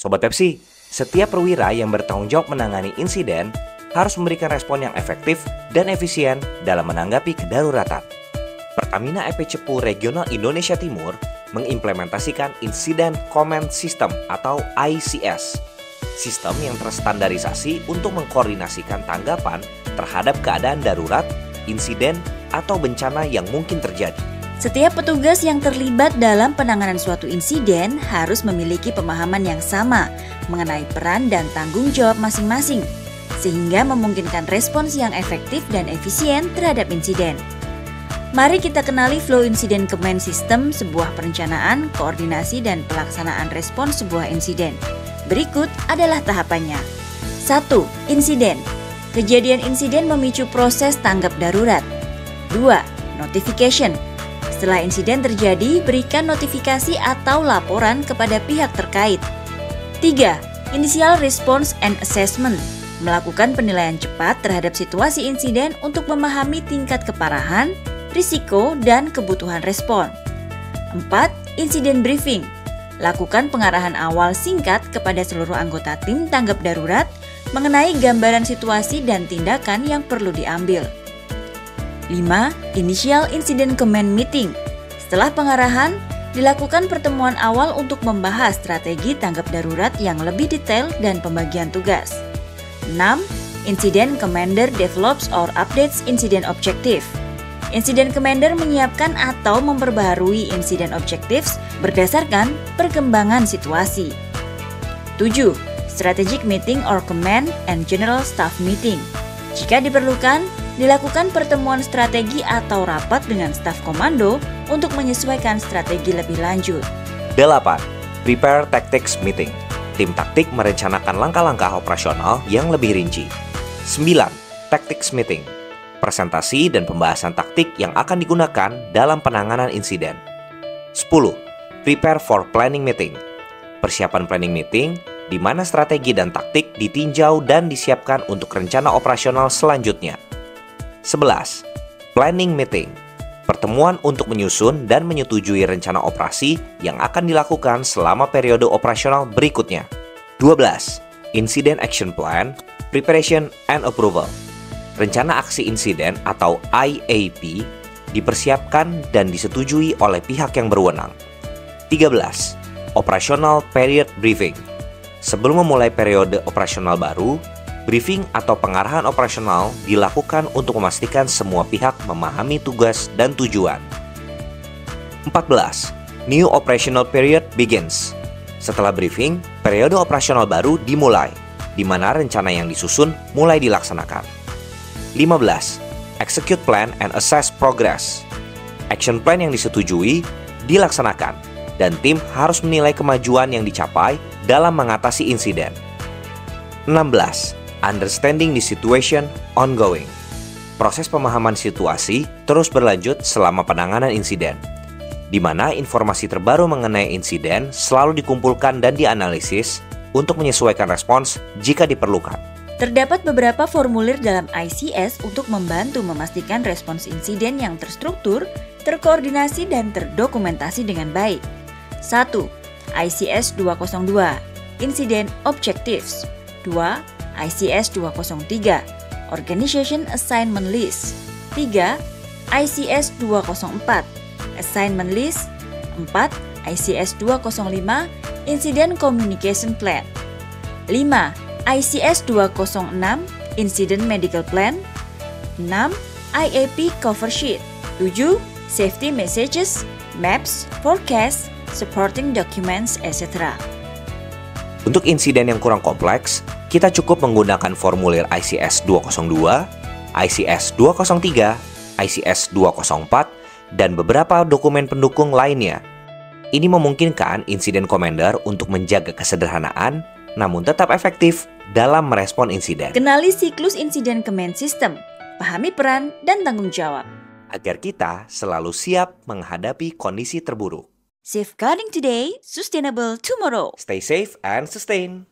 Sobat Pepsi, setiap perwira yang bertanggung jawab menangani insiden harus memberikan respon yang efektif dan efisien dalam menanggapi kedaruratan. Pertamina EP Cepu Regional Indonesia Timur mengimplementasikan Incident Command System atau ICS, sistem yang terstandarisasi untuk mengkoordinasikan tanggapan terhadap keadaan darurat, insiden, atau bencana yang mungkin terjadi. Setiap petugas yang terlibat dalam penanganan suatu insiden harus memiliki pemahaman yang sama mengenai peran dan tanggung jawab masing-masing, sehingga memungkinkan respons yang efektif dan efisien terhadap insiden. Mari kita kenali Flow Incident Command System, sebuah perencanaan, koordinasi, dan pelaksanaan respons sebuah insiden. Berikut adalah tahapannya. 1. Insiden. Kejadian insiden memicu proses tanggap darurat. 2. Notification. Setelah insiden terjadi, berikan notifikasi atau laporan kepada pihak terkait. 3. Initial Response and Assessment. Melakukan penilaian cepat terhadap situasi insiden untuk memahami tingkat keparahan, risiko, dan kebutuhan respon. 4. Insiden Briefing. Lakukan pengarahan awal singkat kepada seluruh anggota tim tanggap darurat mengenai gambaran situasi dan tindakan yang perlu diambil. 5. Initial Incident Command Meeting. Setelah pengarahan, dilakukan pertemuan awal untuk membahas strategi tanggap darurat yang lebih detail dan pembagian tugas. 6. Incident Commander Develops or Updates Incident Objective. Incident Commander menyiapkan atau memperbaharui Incident Objectives berdasarkan perkembangan situasi. 7. Strategic Meeting or Command and General Staff Meeting. Jika diperlukan, dilakukan pertemuan strategi atau rapat dengan staf komando untuk menyesuaikan strategi lebih lanjut. 8. Prepare Tactics Meeting. Tim taktik merencanakan langkah-langkah operasional yang lebih rinci. 9. Tactics Meeting. Presentasi dan pembahasan taktik yang akan digunakan dalam penanganan insiden. 10. Prepare for Planning Meeting. Persiapan planning meeting di mana strategi dan taktik ditinjau dan disiapkan untuk rencana operasional selanjutnya. 11. Planning Meeting. Pertemuan untuk menyusun dan menyetujui rencana operasi yang akan dilakukan selama periode operasional berikutnya. 12. Incident Action Plan, Preparation and Approval. Rencana aksi insiden atau IAP dipersiapkan dan disetujui oleh pihak yang berwenang. 13. Operational Period Briefing. Sebelum memulai periode operasional baru, briefing atau pengarahan operasional dilakukan untuk memastikan semua pihak memahami tugas dan tujuan. 14. New Operational Period Begins. Setelah briefing, periode operasional baru dimulai, di mana rencana yang disusun mulai dilaksanakan. 15. Execute Plan and Assess Progress. Action plan yang disetujui dilaksanakan, dan tim harus menilai kemajuan yang dicapai dalam mengatasi insiden. 16. Understanding the situation ongoing. Proses pemahaman situasi terus berlanjut selama penanganan insiden, di mana informasi terbaru mengenai insiden selalu dikumpulkan dan dianalisis untuk menyesuaikan respons jika diperlukan. Terdapat beberapa formulir dalam ICS untuk membantu memastikan respons insiden yang terstruktur, terkoordinasi, dan terdokumentasi dengan baik. 1. ICS 202, Incident Objectives. 2. ICS 203, Organization Assignment List. 3. ICS 204, Assignment List. 4. ICS 205, Incident Communication Plan. 5. ICS 206, Incident Medical Plan. 6. IAP Cover Sheet. 7. Safety Messages, Maps, Forecast, Supporting Documents, etc. Untuk insiden yang kurang kompleks, kita cukup menggunakan formulir ICS 202, ICS 203, ICS 204, dan beberapa dokumen pendukung lainnya. Ini memungkinkan insiden commander untuk menjaga kesederhanaan, namun tetap efektif dalam merespon insiden. Kenali siklus Incident Command System, pahami peran dan tanggung jawab, agar kita selalu siap menghadapi kondisi terburuk. Safeguarding today, sustainable tomorrow. Stay safe and sustain.